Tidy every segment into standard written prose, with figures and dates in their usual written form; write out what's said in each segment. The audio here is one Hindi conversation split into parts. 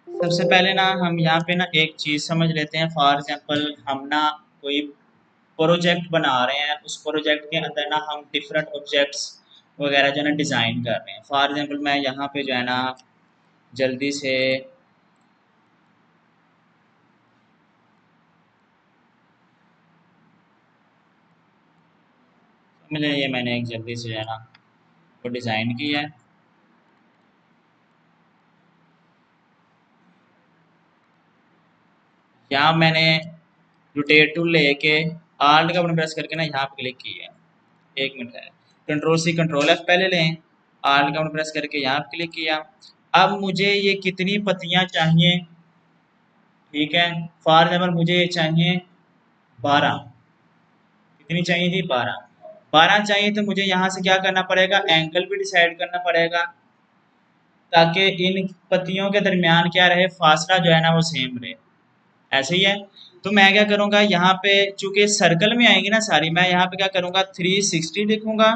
सबसे पहले ना हम यहाँ पे ना एक चीज़ समझ लेते हैं। फॉर एग्जांपल हम ना कोई प्रोजेक्ट बना रहे हैं, उस प्रोजेक्ट के अंदर ना हम डिफरेंट ऑब्जेक्ट्स वगैरह जो है ना डिज़ाइन कर रहे हैं। फॉर एग्जांपल मैं यहाँ पे जो है ना जल्दी से समझ लें, ये मैंने एक जल्दी से जो है ना वो डिज़ाइन किया है। यहाँ मैंने रोटेट टूल लेके आल्ट का बटन प्रेस करके ना यहाँ पे क्लिक किया है। एक मिनट है, कंट्रोल सी कंट्रोल एफ पहले लें, आल्ट का बटन प्रेस करके यहाँ पे क्लिक किया। अब मुझे ये कितनी पत्तियां चाहिए, ठीक है। फॉर एग्जाम्पल मुझे ये चाहिए 12। कितनी चाहिए थी? 12। 12 चाहिए तो मुझे यहाँ से क्या करना पड़ेगा, एंगल भी डिसाइड करना पड़ेगा, ताकि इन पत्तियों के दरमियान क्या रहे, फासला जो है ना वो सेम रहे। ऐसे ही है। तो मैं क्या करूँगा, यहाँ पे चूंकि सर्कल में आएंगी ना सारी, मैं यहाँ पे क्या करूँगा 360 लिखूंगा,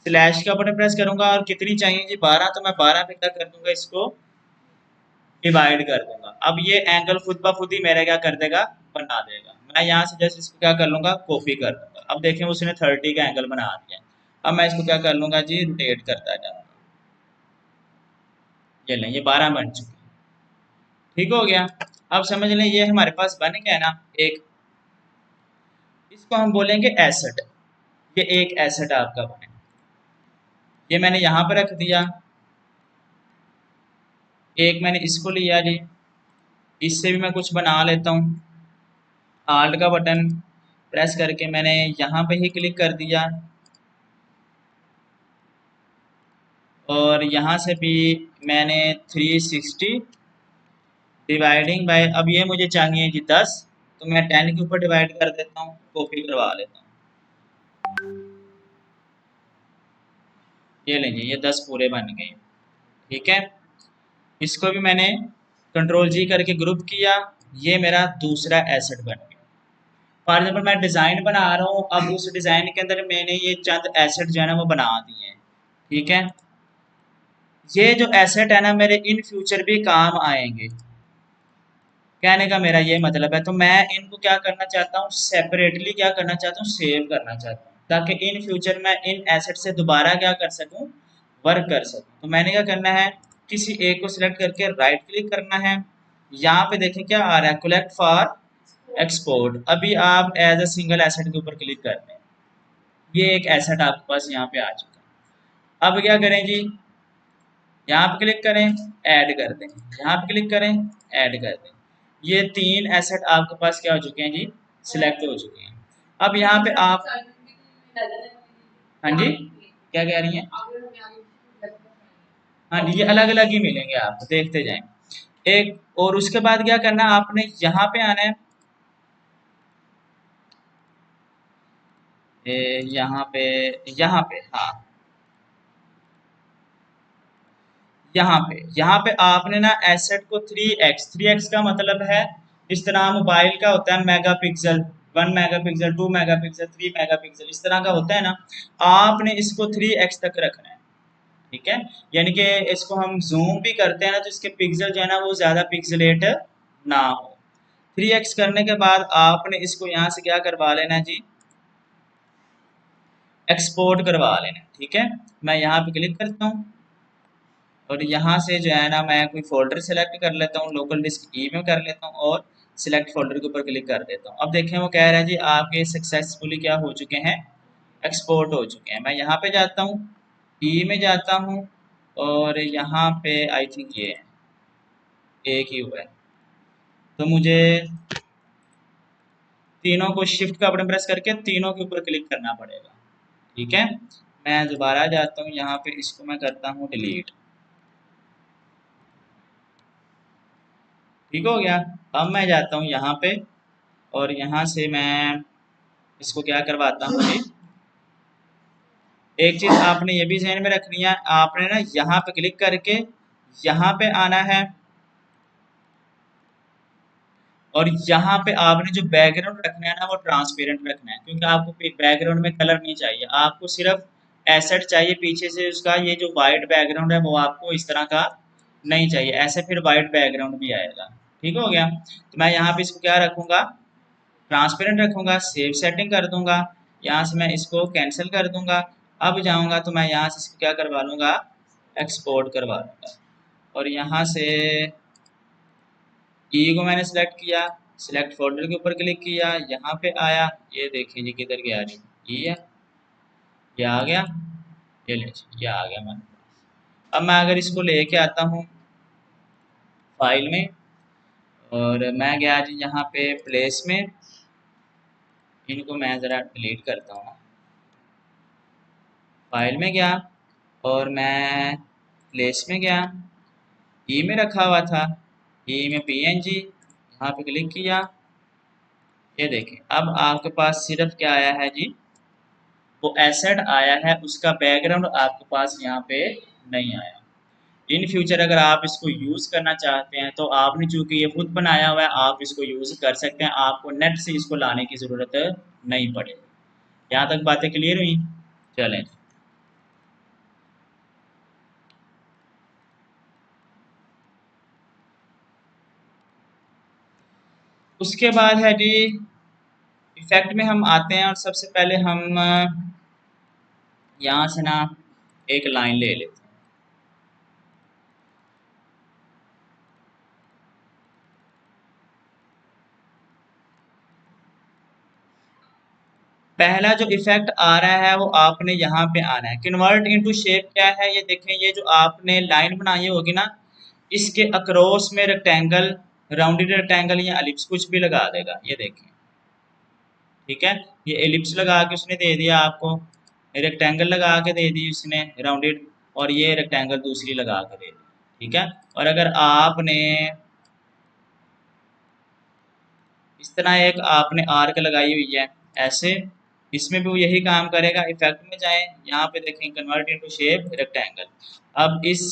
स्लैश का बटन प्रेस करूंगा और कितनी चाहिए जी 12, तो मैं 12 पे क्या कर दूंगा, इसको डिवाइड कर दूंगा। अब ये एंगल खुद ब खुद ही मेरा क्या कर देगा, बना देगा। मैं यहाँ से जस्ट इसको क्या कर लूंगा, कॉपी कर लूंगा। अब देखें उसने 30 का एंगल बना दिया। अब मैं इसको क्या कर लूंगा जी, रोटेट करता जाऊंगा। ये लें, ये 12 बन चुकी है। ठीक हो गया। अब समझ लें ये हमारे पास बन गया ना एक, इसको हम बोलेंगे एसेट। ये एक एसेट आपका बने, ये मैंने यहाँ पर रख दिया। एक मैंने इसको लिया जी, इससे भी मैं कुछ बना लेता हूँ। आल्ट का बटन प्रेस करके मैंने यहाँ पे ही क्लिक कर दिया, और यहाँ से भी मैंने 360 डिवाइडिंग बाय, अब ये मुझे चाहिए जी 10, तो मैं 10 के ऊपर डिवाइड कर देता हूँ, कॉपी करवा लेता हूँ। ये लेंगे, ये 10 पूरे बन गए। ठीक है। इसको भी मैंने कंट्रोल जी करके ग्रुप किया, ये मेरा दूसरा एसेट बन गया। फॉर एग्जाम्पल मैं डिज़ाइन बना रहा हूँ, अब उस डिज़ाइन के अंदर मैंने ये चंद एसेट जो है ना वो बना दिए हैं। ठीक है। ये जो एसेट है ना मेरे इन फ्यूचर भी काम आएंगे, कहने का मेरा ये मतलब है। तो मैं इनको क्या करना चाहता हूँ, सेपरेटली क्या करना चाहता हूँ, सेव करना चाहता हूँ, ताकि इन फ्यूचर मैं इन एसेट से दोबारा क्या कर सकूँ, वर्क कर सकूँ। तो मैंने क्या करना है, किसी एक को सिलेक्ट करके राइट क्लिक करना है। यहाँ पे देखें क्या आ रहा है, कलेक्ट फॉर एक्सपोर्ट। अभी आप एज अ सिंगल एसेट के ऊपर क्लिक कर दें, ये एक एसेट आपके पास यहाँ पे आ चुका है। अब क्या करें जी, यहाँ पे क्लिक करें, ऐड कर दें, यहाँ पे क्लिक करें, ऐड कर दें। ये 3 एसेट आपके पास क्या हो चुके हैं जी, सिलेक्ट हो चुके हैं। अब यहाँ पे आप, हाँ जी क्या कह रही हैं? हाँ जी, ये अलग अलग ही मिलेंगे, आप देखते जाएं। एक और उसके बाद क्या करना है, आपने यहाँ पे आना है, यहाँ पे हाँ, यहाँ पे आपने ना एसेट को 3x, 3x का मतलब है, इस तरह मोबाइल का होता है मेगापिक्सल, 1 मेगापिक्सल, 2 मेगापिक्सल, 3 मेगापिक्सल, इस तरह का होता है ना। आपने इसको 3x तक रखना है। ठीक है। यानी कि इसको हम जूम भी करते हैं ना, तो इसके पिक्सल जो है ना वो ज्यादा पिक्सलेट ना हो। 3x करने के बाद आपने इसको यहाँ से क्या करवा लेना जी, एक्सपोर्ट करवा लेना। ठीक है। मैं यहाँ पे क्लिक करता हूँ, और यहाँ से जो है ना मैं कोई फोल्डर सेलेक्ट कर लेता हूँ, लोकल डिस्क ई में कर लेता हूँ, और सिलेक्ट फोल्डर के ऊपर क्लिक कर देता हूँ। अब देखें वो कह रहा है जी आपके सक्सेसफुली क्या हो चुके हैं, एक्सपोर्ट हो चुके हैं। मैं यहाँ पे जाता हूँ, ई में जाता हूँ, और यहाँ पे आई थिंक ये एक ही हुआ है, तो मुझे तीनों को शिफ्ट का बटन प्रेस करके तीनों के ऊपर क्लिक करना पड़ेगा। ठीक है। मैं दोबारा जाता हूँ, यहाँ पे इसको मैं करता हूँ डिलीट। ठीक हो गया। अब मैं जाता हूँ यहाँ पे, और यहाँ से मैं इसको क्या करवाता हूँ जी, एक चीज आपने ये भी ध्यान में रखनी है, आपने ना यहाँ पे क्लिक करके यहाँ पे आना है, और यहाँ पे आपने जो बैकग्राउंड रखना है ना वो ट्रांसपेरेंट रखना है, क्योंकि आपको बैकग्राउंड में कलर नहीं चाहिए, आपको सिर्फ एसेट चाहिए पीछे से उसका। ये जो वाइट बैकग्राउंड है वो आपको इस तरह का नहीं चाहिए, ऐसे फिर वाइट बैकग्राउंड भी आएगा। ठीक हो गया। तो मैं यहाँ पे इसको क्या रखूँगा, ट्रांसपेरेंट रखूँगा, सेव सेटिंग कर दूंगा, यहाँ से मैं इसको कैंसिल कर दूंगा। अब जाऊँगा तो मैं यहाँ से इसको क्या करवा लूँगा, एक्सपोर्ट करवा लूँगा। और यहाँ से ई को मैंने सेलेक्ट किया, सिलेक्ट फोल्डर के ऊपर क्लिक किया, यहाँ पे आया, ये देखिए जी किधर गया जी, ये है, ये आ गया, ये ले जी, ये आ गया हमारे पास। अब मैं अगर इसको लेके आता हूँ फाइल में, और मैं गया जी यहाँ पे प्लेस में, इनको मैं ज़रा डिलीट करता हूँ। फाइल में गया और मैं प्लेस में गया, ई में रखा हुआ था, ई में पीएनजी, यहाँ पे क्लिक किया, ये देखें अब आपके पास सिर्फ क्या आया है जी, वो एसेट आया है, उसका बैकग्राउंड आपके पास यहाँ पे नहीं आया। इन फ्यूचर अगर आप इसको यूज़ करना चाहते हैं तो आपने चूंकि ये खुद बनाया हुआ है, आप इसको यूज़ कर सकते हैं, आपको नेट से इसको लाने की ज़रूरत नहीं पड़ेगी। यहाँ तक बातें क्लियर हुई? चलें। उसके बाद है जी, इफेक्ट में हम आते हैं और सबसे पहले हम यहाँ से ना एक लाइन ले लेते हैं। पहला जो इफेक्ट आ रहा है वो आपने यहाँ पे आना है, कन्वर्ट इनटू शेप क्या है, ये देखें, ये जो आपने लाइन बनाई होगी ना, इसके अक्रॉस में रेक्टेंगल, राउंडेड रेक्टेंगल या एलिप्स कुछ भी लगा देगा, ये देखें। ठीक है, ये एलिप्स लगा के उसने दे दिया आपको, रेक्टेंगल लगा के दे दी उसने राउंडेड, और ये रेक्टेंगल दूसरी लगा के दे दी। ठीक है, और अगर आपने इस तरह एक आपने आर्क लगाई हुई है ऐसे, इसमें भी वो यही काम करेगा। इफेक्ट में जाएं, यहाँ पे देखें कन्वर्ट इनटू शेप रेक्टेंगल। अब इस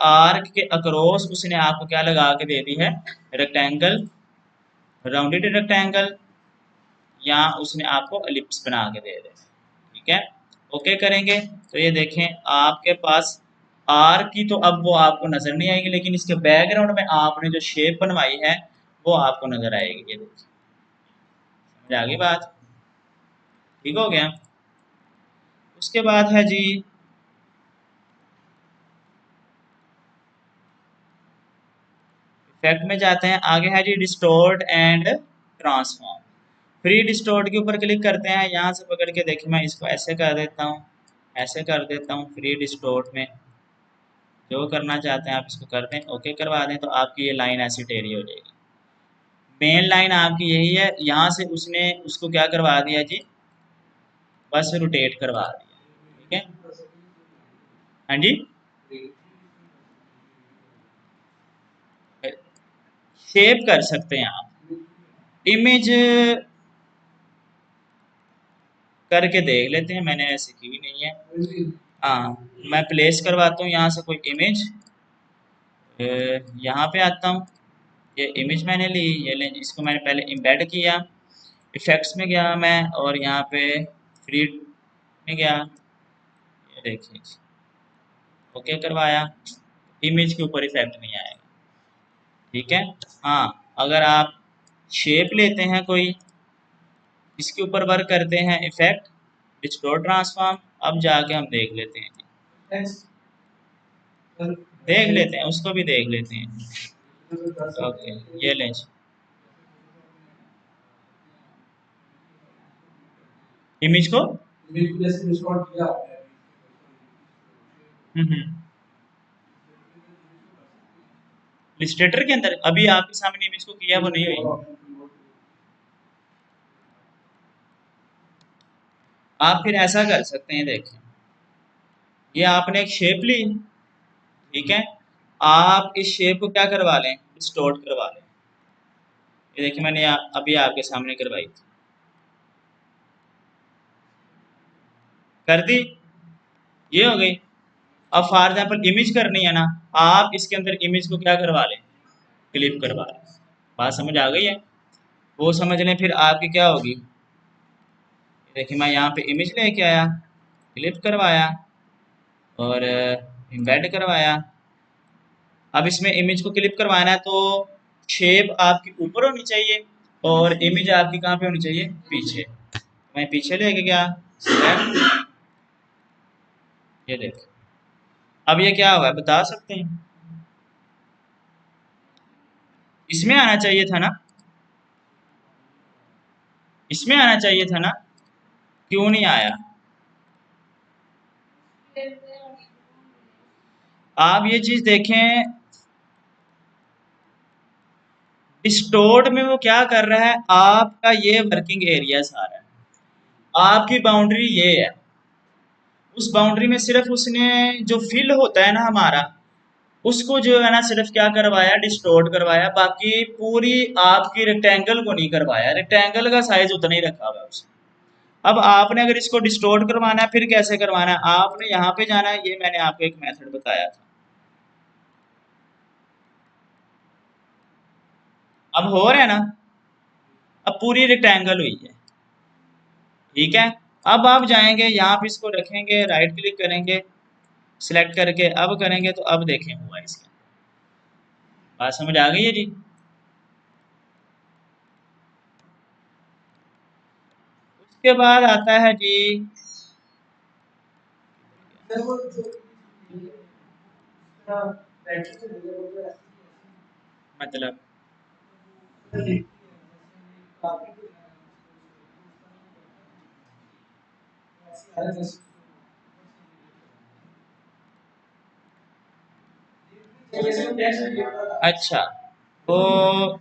आर्क के अक्रॉस उसने आपको क्या लगा के दे दी है, रेक्टेंगल, राउंडेड रेक्टेंगल, या उसने आपको एलिप्स बना के दे दे। ठीक है, ओके करेंगे तो ये देखें आपके पास आर्क की तो अब वो आपको नजर नहीं आएगी, लेकिन इसके बैकग्राउंड में आपने जो शेप बनवाई है वो आपको नजर आएगी। ये देखिए, समझ आ गई बात? ठीक हो गया। उसके बाद है जी, इफेक्ट में जाते हैं, आगे है जी distort and transform. Free distort के ऊपर क्लिक करते हैं, यहाँ से पकड़ के देखिए मैं इसको ऐसे कर देता हूँ, ऐसे कर देता हूँ। फ्री डिस्टोर्ट में जो करना चाहते हैं आप इसको कर दें, ओके करवा दें, तो आपकी ये लाइन ऐसी टेढ़ी हो जाएगी। मेन लाइन आपकी यही है, यहाँ से उसने उसको क्या करवा दिया जी, बस रोटेट करवा दिया। ठीक है, हाँ जी, शेप कर सकते हैं आप, इमेज करके देख लेते हैं, मैंने ऐसे की नहीं है। हाँ, मैं प्लेस करवाता हूँ यहाँ से कोई इमेज, यहाँ पे आता हूँ, ये इमेज मैंने ली, ये ले, इसको मैंने पहले एम्बेड किया, इफेक्ट्स में गया मैं, और यहाँ पे फ्री में गया, ये देखिए, ओके करवाया, इमेज के ऊपर इफेक्ट नहीं आएगा। ठीक है, हाँ, अगर आप शेप लेते हैं कोई, इसके ऊपर वर्क करते हैं, इफेक्ट, डिस्टोर्ट ट्रांसफॉर्म, अब जाके हम देख लेते हैं जी, देख लेते हैं, उसको भी देख लेते हैं। ओके, ये लें जी, इमेज को इलस्ट्रेटर के अंदर अभी आपके सामने इमेज को किया वो नहीं हुई। आप फिर ऐसा कर सकते हैं, देखें, ये आपने एक शेप ली, ठीक है, आप इस शेप को क्या करवा लें, डिस्टॉर्ट करवा लें। ये देखिए मैंने अभी आपके सामने करवाई थी, कर दी, ये हो गई। अब फॉर एग्जाम्पल इमेज करनी है ना, आप इसके अंदर इमेज को क्या करवा लें, क्लिप करवा लें। बात समझ आ गई है? वो समझ लें, फिर आपकी क्या होगी, देखिए मैं यहाँ पे इमेज लेके आया, क्लिप करवाया, और एम्बेड करवाया, अब इसमें इमेज को क्लिप करवाना है तो शेप आपकी ऊपर होनी चाहिए और इमेज आपकी कहाँ पे होनी चाहिए, पीछे। मैं पीछे लेके गया, select, ये देख। अब ये क्या हुआ है बता सकते हैं? इसमें आना चाहिए था ना, इसमें आना चाहिए था ना, क्यों नहीं आया? आप ये चीज देखें, डिस्टोर्ट में वो क्या कर रहा है, आपका ये वर्किंग एरिया सारा है, आपकी बाउंड्री ये है, उस बाउंड्री में सिर्फ उसने जो फिल होता है ना हमारा, उसको जो है ना सिर्फ क्या करवाया, डिस्टोर्ट करवाया, बाकी पूरी आपकी रेक्टेंगल को नहीं करवाया। रेक्टेंगल का साइज उतना ही रखा हुआ है उसने। अब आपने अगर इसको डिस्टोर्ट करवाना है फिर कैसे करवाना है, आपने यहाँ पे जाना है, ये मैंने आपको एक मेथड बताया था। अब हो रहा है ना, अब पूरी रेक्टेंगल हुई है, ठीक है। अब आप जाएंगे यहाँ पे, इसको रखेंगे, राइट क्लिक करेंगे, सिलेक्ट करके अब करेंगे तो अब देखें हुआ इसका। बात समझ आ गई है जी? उसके बाद आता है जी, मतलब अच्छा, तो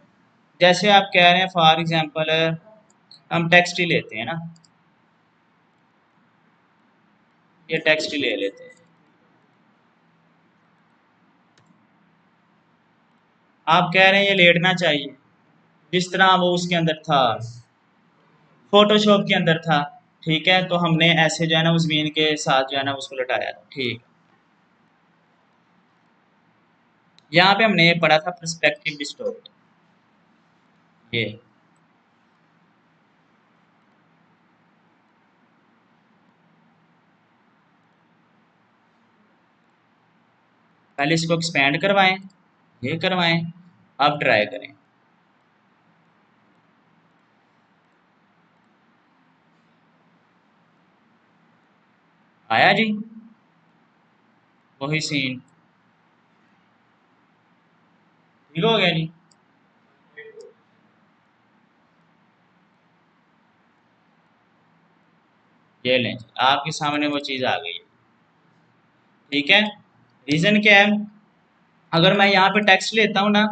जैसे आप कह रहे हैं फॉर एग्जांपल हम टेक्स्ट ही लेते हैं ना, ये टेक्स्ट ही ले लेते हैं। आप कह रहे हैं ये लेटना चाहिए जिस तरह वो उसके अंदर था, फोटोशॉप के अंदर था, ठीक है। तो हमने ऐसे जो है ना उस मीन के साथ जो है ना उसको लटाया था, ठीक। यहाँ पे हमने ये पढ़ा था पर्सपेक्टिव डिस्टॉर्ट, ये पहले इसको एक्सपेंड करवाएं, ये करवाएं, अब ट्राई करें। आया जी वही सीन, ठीक हो गया जी। ये लें आपके सामने वो चीज़ आ गई है, ठीक है। रीज़न क्या है, अगर मैं यहाँ पे टेक्स्ट लेता हूँ ना,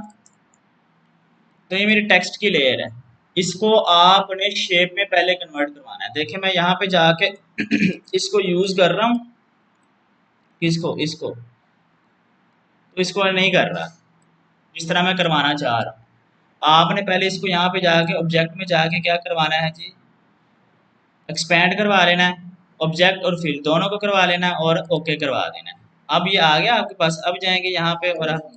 तो ये मेरी टेक्स्ट की लेयर है, इसको आपने शेप में पहले कन्वर्ट करवाना है। देखिए मैं यहाँ पे जाके इसको यूज़ कर रहा हूँ, किसको, इसको, तो इसको नहीं कर रहा जिस तरह मैं करवाना चाह रहा हूँ। आपने पहले इसको यहाँ पे जाके ऑब्जेक्ट में जाके क्या करवाना है जी, एक्सपेंड करवा लेना है, ऑब्जेक्ट और फिल दोनों को करवा लेना है और ओके करवा देना है। अब ये आ गया आपके पास, अब जाएंगे यहाँ पे और आप